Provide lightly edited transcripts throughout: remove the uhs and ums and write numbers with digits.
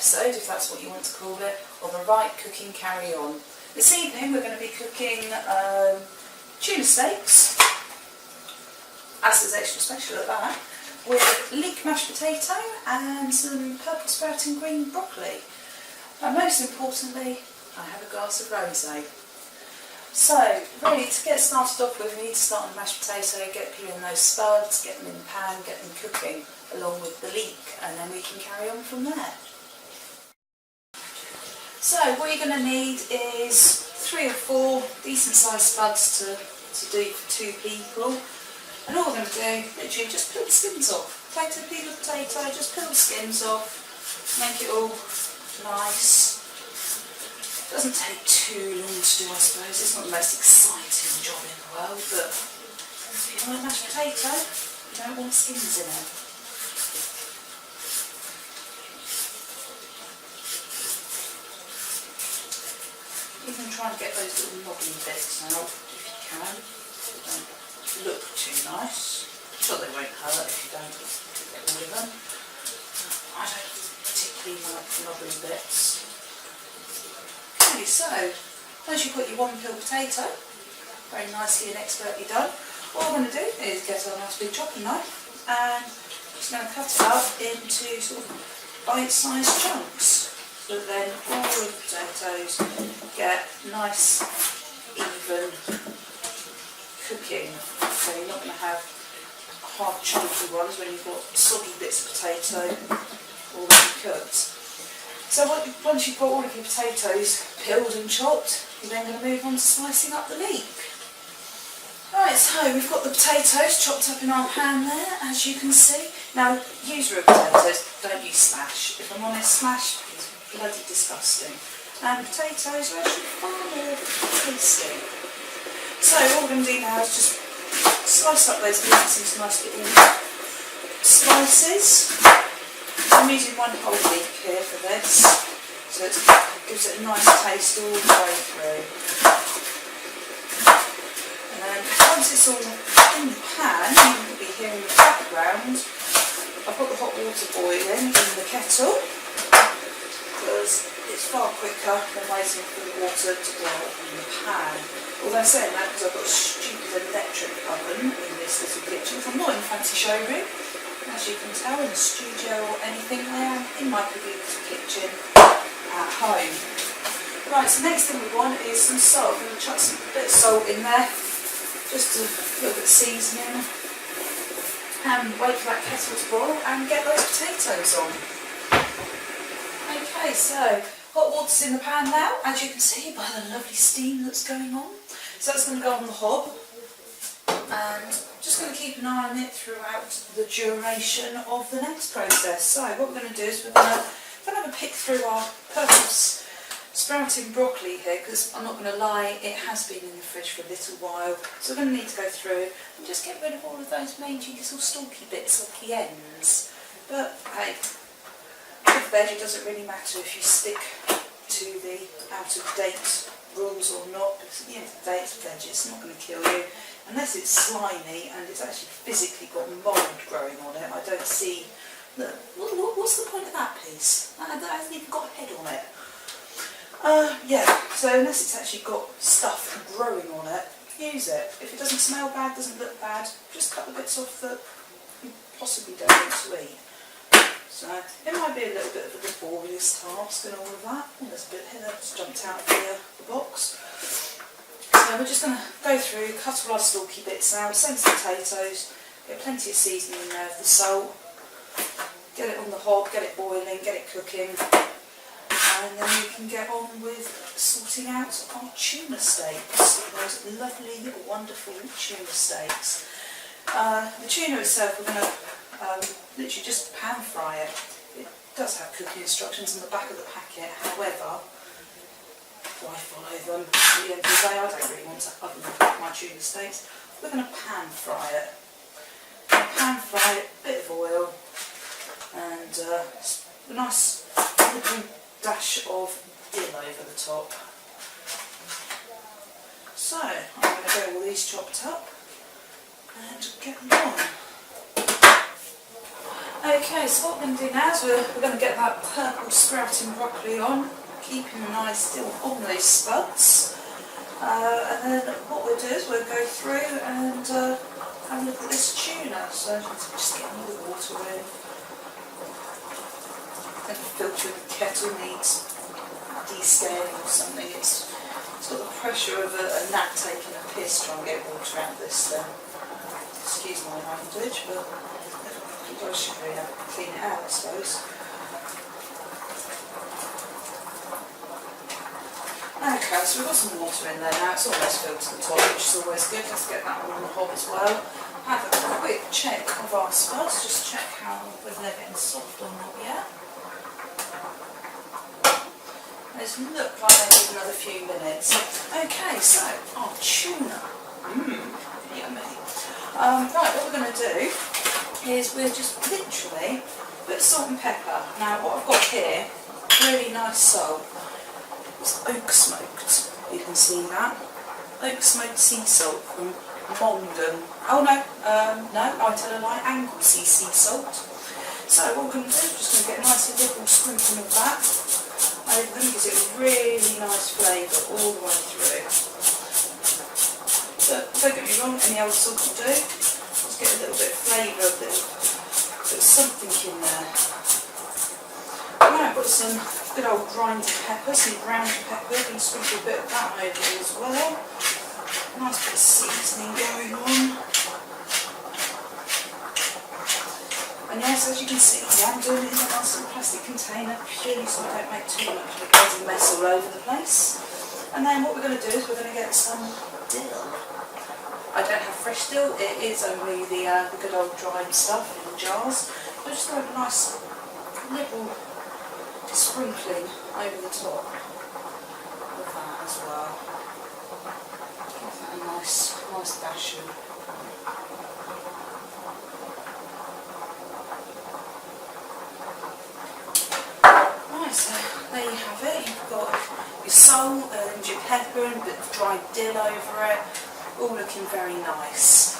episode, if that's what you want to call it, of a right cooking carry-on. This evening we're going to be cooking tuna steaks, as is extra special at that, with leek mashed potato and some purple sprouting green broccoli. And most importantly, I have a glass of rosé. So, really, to get started off with, we need to start on the mashed potato, get peeling those spuds, get them in the pan, get them cooking, along with the leek, and then we can carry on from there. So, what you're going to need is 3 or 4 decent sized spuds to do for 2 people. And all we're going to do, literally, just peel the skins off. Peel the potato, just peel the skins off, make it all nice. Doesn't take too long to do, I suppose. It's not the most exciting job in the world, but if you like mashed potato, you don't want skins in it. You can try and get those little knobbly bits out if you can. They don't look too nice. I'm sure they won't hurt if you don't get rid of them. I don't particularly like the knobbly bits. Okay, so once you've got your 1 peeled potato, very nicely and expertly done, what we're going to do is get our nice big chopping knife and just going to cut it up into sort of bite-sized chunks, so that then all of the potatoes get nice, even cooking. So you're not going to have hard chunky ones when you've got soggy bits of potato already cooked. So once you've got all of your potatoes peeled and chopped, you're then going to move on to slicing up the leek. Right, so we've got the potatoes chopped up in our pan there, as you can see. Now, use real potatoes, don't use smash. If I'm honest, smash is bloody disgusting. And potatoes are actually far more tasty. So all we're going to do now is just slice up those leeks into nice little slices. I'm using 1 whole leek here for this, so it gives it a nice taste all the way through. And then once it's all in the pan, you can be hearing in the background, I've got the hot water boiling in the kettle, because it's far quicker than waiting for the water to boil in the pan. Although I'm saying that because I've got a stupid electric oven in this little kitchen, so I'm not in a fancy showroom. As you can tell, in the studio or anything, I am in my little kitchen at home. Right, so next thing we want is some salt. I'm going to chuck some bit of salt in there, just a little bit of seasoning, and wait for that kettle to boil and get those potatoes on. Okay, so hot water's in the pan now, as you can see by the lovely steam that's going on. So that's going to go on the hob, and just going to keep an eye on it throughout the duration of the next process. So what we're going to do is we're going to have a pick through our purple sprouting broccoli here, because I'm not going to lie, it has been in the fridge for a little while, so we're going to need to go through and just get rid of all of those mangy little stalky bits at the ends. But hey, with veg it doesn't really matter if you stick to the out-of-date rules or not, because at the end of the day it's veg, it's not going to kill you. Unless it's slimy and it's actually physically got mould growing on it, I don't see. Look, what's the point of that piece? That hasn't even got a head on it. Yeah, so unless it's actually got stuff growing on it, use it. If it doesn't smell bad, doesn't look bad, just cut the bits off that you possibly don't want to eat. So it might be a little bit of a laborious task and all of that. Oh, there's a bit here that's jumped out of the box. So we're just going to go through, cut all our stalky bits out, send some potatoes, get plenty of seasoning in there of the salt, get it on the hob, get it boiling, get it cooking, and then we can get on with sorting out our tuna steaks, those lovely, wonderful tuna steaks. The tuna itself, we're going to literally just pan fry it. It does have cooking instructions on the back of the packet, however, why follow them? At the end of the day, I don't really want to oven my tuna steaks. We're going to pan fry it. We're going to pan fry it, a bit of oil, and a nice little dash of dill over the top. So, I'm going to get all these chopped up and get them on. Okay, so what we're going to do now is we're going to get that purple sprouting broccoli on, keeping an eye still on those spuds. And then what we'll do is we'll go through and have a look at this tuna. So just getting all the water in. I think the filter of the kettle needs descaling or something. It's got the pressure of a gnat taking a piss trying to get water out of this thing. Excuse my language, but I should really have to clean it out, I suppose. Okay, so we've got some water in there now. It's almost filled to the top, which is always good. Let's get that one on the hob as well. Have a quick check of our spuds, just check whether they're getting soft or not yet. They look like they need another few minutes. Okay, so our tuna. Yummy. Right, what we're going to do is we'll just literally put salt and pepper. Now what I've got here, really nice salt, it's oak smoked. You can see that. Oak smoked sea salt from London. Oh no, I tell a lie, Anglesey sea salt. So what we're going to do is just going to get a nice liberal sprinkling of that over them, gives it a really nice flavour all the way through. But don't get me wrong, any old salt will do. Just get a little bit of flavour, a bit of something in there. Right, I've got some good old grinded pepper, some ground pepper, and sprinkle a bit of that over it as well. Nice bit of seasoning going on. And yes, as you can see, I am doing it in a nice little plastic container, purely so I don't make too much of a bloody mess all over the place. And then what we're going to do is we're going to get some dill. I don't have fresh dill, it is only the good old dried stuff in the jars. But just throw a nice liberal sprinkling over the top of that as well. Give that a nice dashing. Right, so there you have it. You've got your salt and your pepper and a bit of dried dill over it. All looking very nice.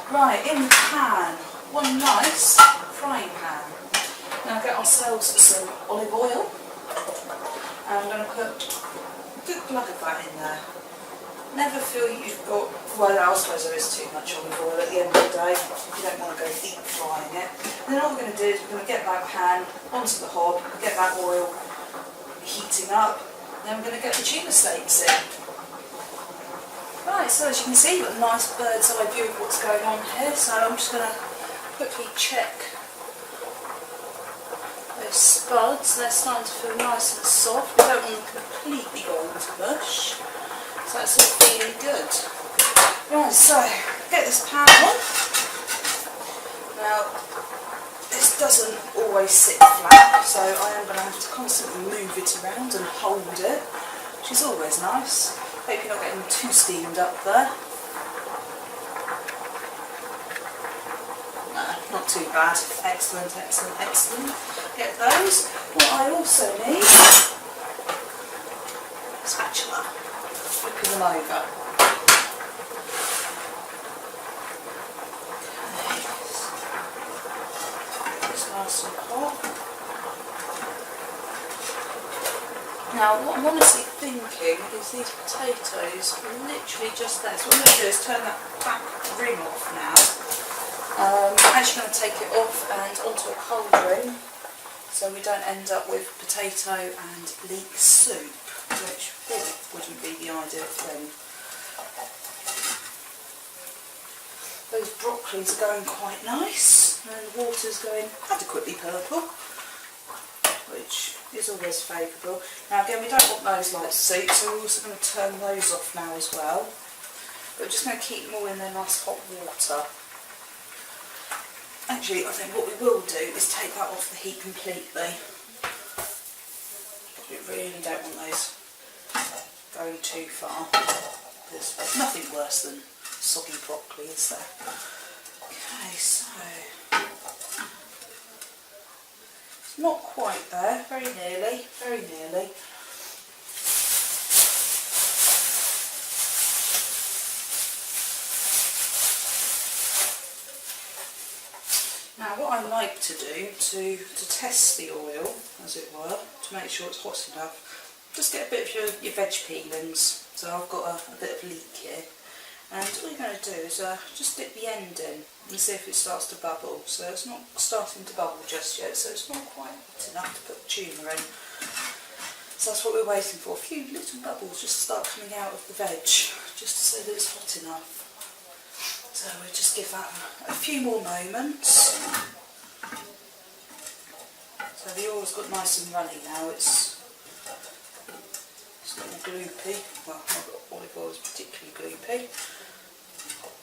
Right, in the pan, one nice frying pan. Now get ourselves some olive oil. And I'm going to put a good glug of that in there. Never feel you've got, well I suppose there is too much olive oil at the end of the day. You don't want to go deep frying it. And then all we're going to do is we're going to get that pan onto the hob, get that oil heating up, and then we're going to get the tuna steaks in. Right, so as you can see, you've got a nice bird's eye view of what's going on here, so I'm just going to quickly check those spuds. They're starting to feel nice and soft. We don't want them completely gone to mush, so that's all feeling good. Right, so get this pan on. Now, this doesn't always sit flat, so I am going to have to constantly move it around and hold it, which is always nice. Hope you're not getting too steamed up there. No, not too bad. Excellent, excellent, excellent. Get those. What I also need, a spatula. Flipping them over. Okay. This nice and hot. Now what I'm honestly thinking is these potatoes are literally just there. So what I'm going to do is turn that back ring off now. I'm actually going to take it off and onto a cauldron so we don't end up with potato and leek soup, which wouldn't be the ideal thing. Those broccolis are going quite nice and the water's going adequately purple, which is always favourable. Now again, we don't want those like soup, so we're also going to turn those off now as well. But we're just going to keep them all in their nice hot water. Actually, I think what we will do is take that off the heat completely. We really don't want those going too far. There's nothing worse than soggy broccoli, is there? Okay, so not quite there, very nearly, very nearly. Now what I like to do to test the oil, as it were, to make sure it's hot enough, just get a bit of your veg peelings. So I've got a bit of leek here. And all you're going to do is just dip the end in and see if it starts to bubble. So it's not starting to bubble just yet, so it's not quite hot enough to put the tuna in. So that's what we're waiting for. A few little bubbles just start coming out of the veg, just to say that it's hot enough. So we'll just give that a few more moments. So the oil's got nice and runny now. It's not all gloopy. Well, not olive oil is particularly gloopy.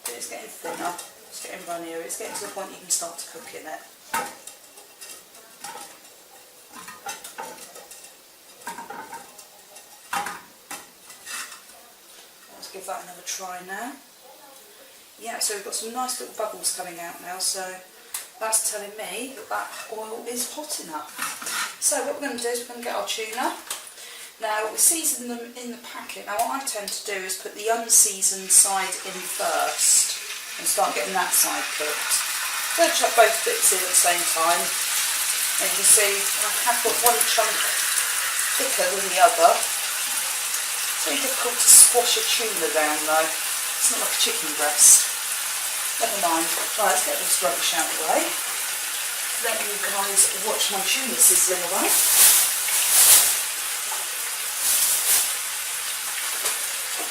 But it's getting thinner, it's getting runnier, it's getting to the point you can start to cook in it. Let's give that another try now. Yeah, so we've got some nice little bubbles coming out now, so that's telling me that oil is hot enough. So what we're going to do is we're going to get our tuna. Now we season them in the packet. Now what I tend to do is put the unseasoned side in first and start getting that side cooked. So I chuck both bits in at the same time. And you can see I have got one chunk thicker than the other. It's really difficult to squash a tuna down though. It's not like a chicken breast. Never mind. Right, let's get this rubbish out of the way. Let you guys watch my tuna sizzling away.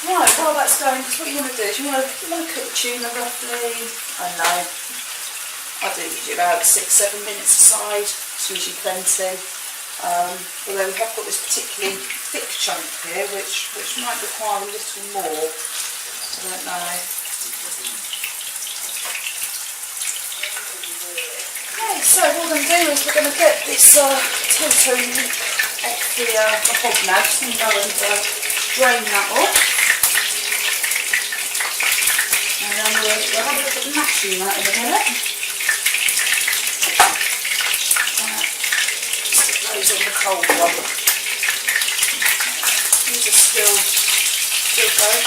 Right, while that's going, because what you want to do is you want to cook the tuna roughly, I don't know, I do usually about 6-7 minutes aside. It's usually plenty. Although we have got this particularly thick chunk here, which might require a little more. I don't know. Okay, so what we're going to do is we're going to get this tomato leek off the hob now. Just going to go and drain that off. And then we'll have a look at mashing that in a minute. Stick those on the cold one. These are still going.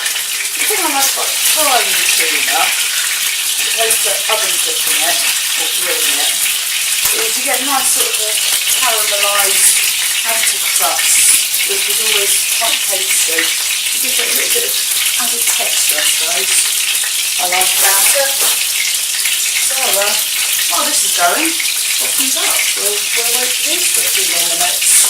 The thing I like about frying the tuna, as opposed to oven cooking it, or grilling it, is you get a nice sort of a caramelised anti-crust, which is always quite tasty. It gives it a little bit of added texture, I suppose. I like that. So, while this is going, what comes up? We'll wait for these for a few more minutes.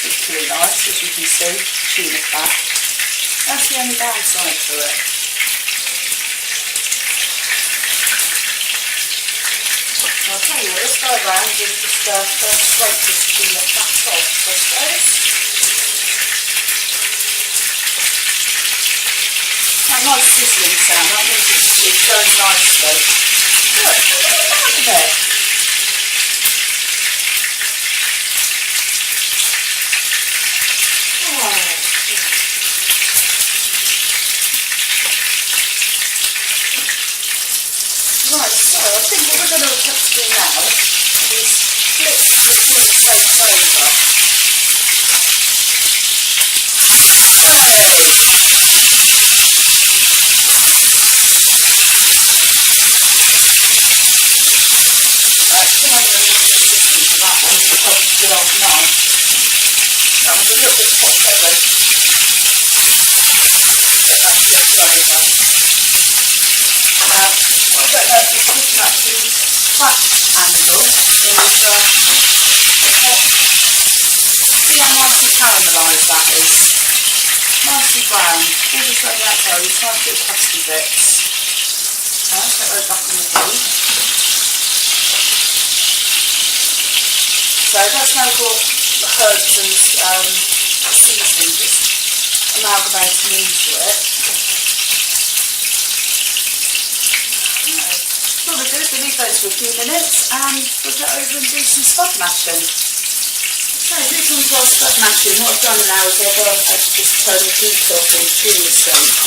Particularly nice, as you can see, tuna fat. That's the only downside to it. I'll tell you what, let's go around and just scrape this tuna fat off, I suppose. That nice sizzling sound, that means it's going nicely. Look at that. Right, so I think what we're going to have to do now is flip the tuna plates over. That was a little bit hot there then. Get that flipped over. Now, what I don't know if you're looking at the fat angle is see how nice and caramelised that is. Nice and brown. All just like that though, these nice little crusty bits. Let's get those back in the heat. So that's now got the herbs and seasoning just amalgamating into it. What we'll do is we'll leave those for a few minutes and we'll get over and do some spud mashing. So this one's our spud mashing. What I've done now is I've just turned the heat off on tuna steaks.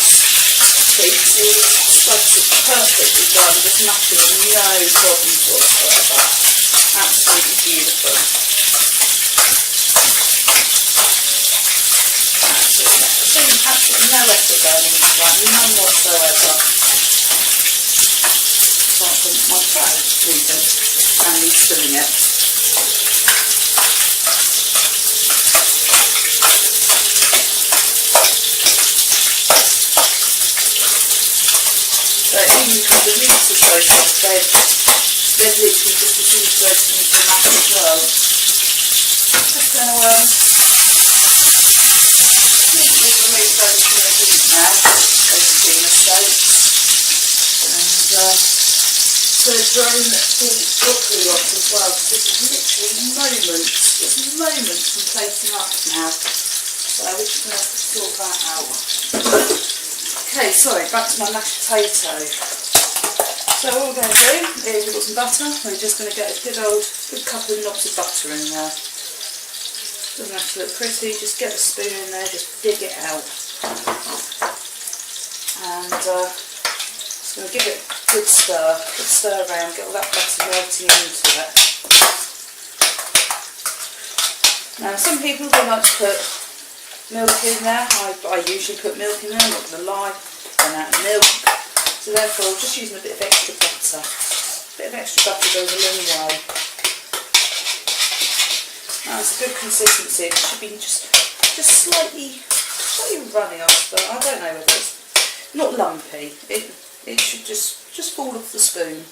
So you can see the spuds are perfectly done, just mashing with no problems whatsoever. Absolutely beautiful. Absolutely no effort going into that, none whatsoever. Apart from my tray moving and me spilling it. So even because the meat is so soft, they've literally just disintegrated into the mash as well. Just going to remove those from the heat now, those tuna steaks, and so drain the broccoli off as well, because this is literally moments from plating up now, so we're just going to have to sort that out. Okay, sorry, back to my mashed potato. So what we're going to do is we've got some butter, we're just going to get a good couple of knobs of butter in there. Doesn't have to look pretty, just get the spoon in there, just dig it out. And just going to give it a good stir around, get all that butter melting into it. Now some people do like to put milk in there, I usually put milk in there, I'm not going to lie, run out of milk. So therefore just using a bit of extra butter. A bit of extra butter goes a long way. Now it's a good consistency, it should be just slightly runny off, but I don't know whether it's not lumpy. It should just fall off the spoon.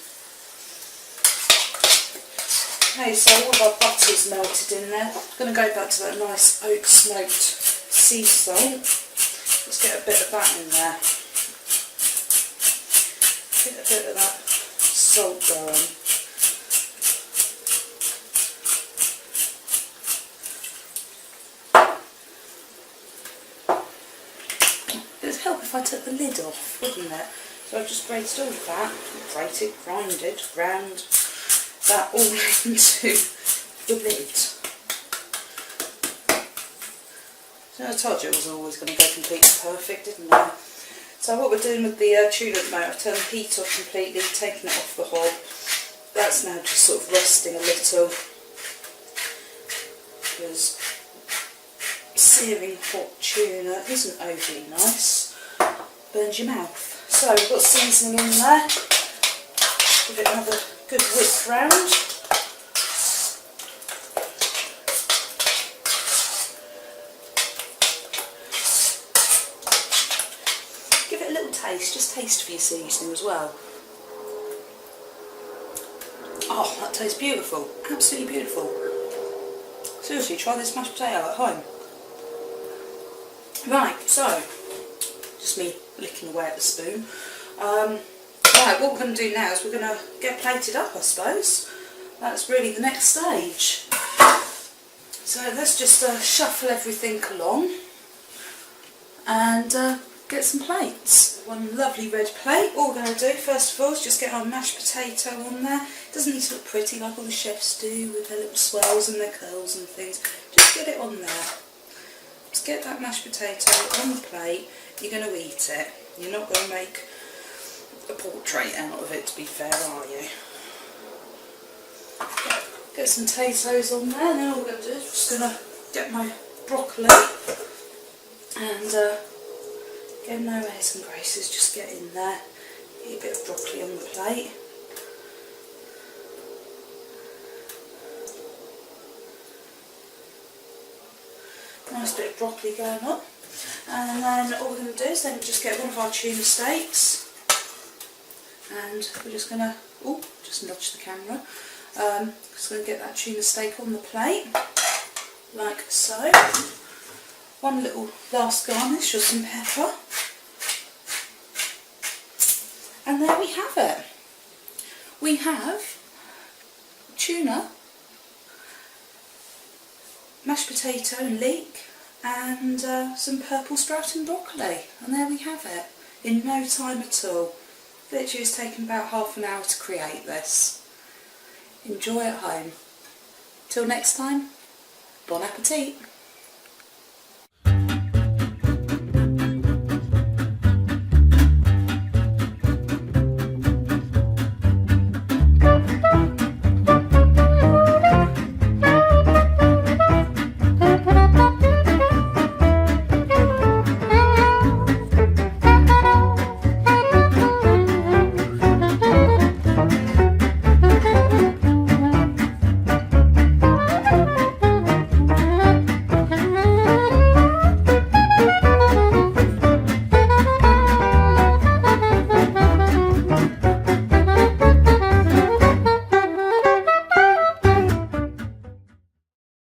Okay, so all of our butter's melted in there. I'm going to go back to that nice oak smoked sea salt. Let's get a bit of that in there. Get a bit of that salt going. Help if I took the lid off, wouldn't it? So I've just grated all of that, ground that all into the lid. So I told you it was always going to go completely perfect, didn't I? So what we're doing with the tuna at the moment, I've turned the heat off completely, taken it off the hob. That's now just sort of resting a little, because searing hot tuna isn't overly nice. Burns your mouth. So we've got seasoning in there. Give it another good whisk round. Give it a little taste, just taste for your seasoning as well. Oh, that tastes beautiful. Absolutely beautiful. Seriously, try this mashed potato at home. Right, so just me licking away at the spoon. Right, what we're going to do now is we're going to get plated up, I suppose. That's really the next stage. So let's just shuffle everything along and get some plates. One lovely red plate. All we're going to do first of all is just get our mashed potato on there. It doesn't need to look pretty like all the chefs do with their little swirls and their curls and things. Just get it on there. Just get that mashed potato on the plate. You're going to eat it. You're not going to make a portrait out of it, to be fair, are you? Get some potatoes on there, and then all we're going to do is just going to get my broccoli and again, no airs and graces, just get in there, get a bit of broccoli on the plate. Nice bit of broccoli going on. And then all we're going to do is then just get one of our tuna steaks, and we're just going to, oh, just nudge the camera, just going to get that tuna steak on the plate, like so. One little last garnish of some pepper, and there we have it. We have tuna mashed potato and leek, and some purple sprouting broccoli, and there we have it, in no time at all. Literally it's taken about half an hour to create this. Enjoy at home. Till next time, bon appetit.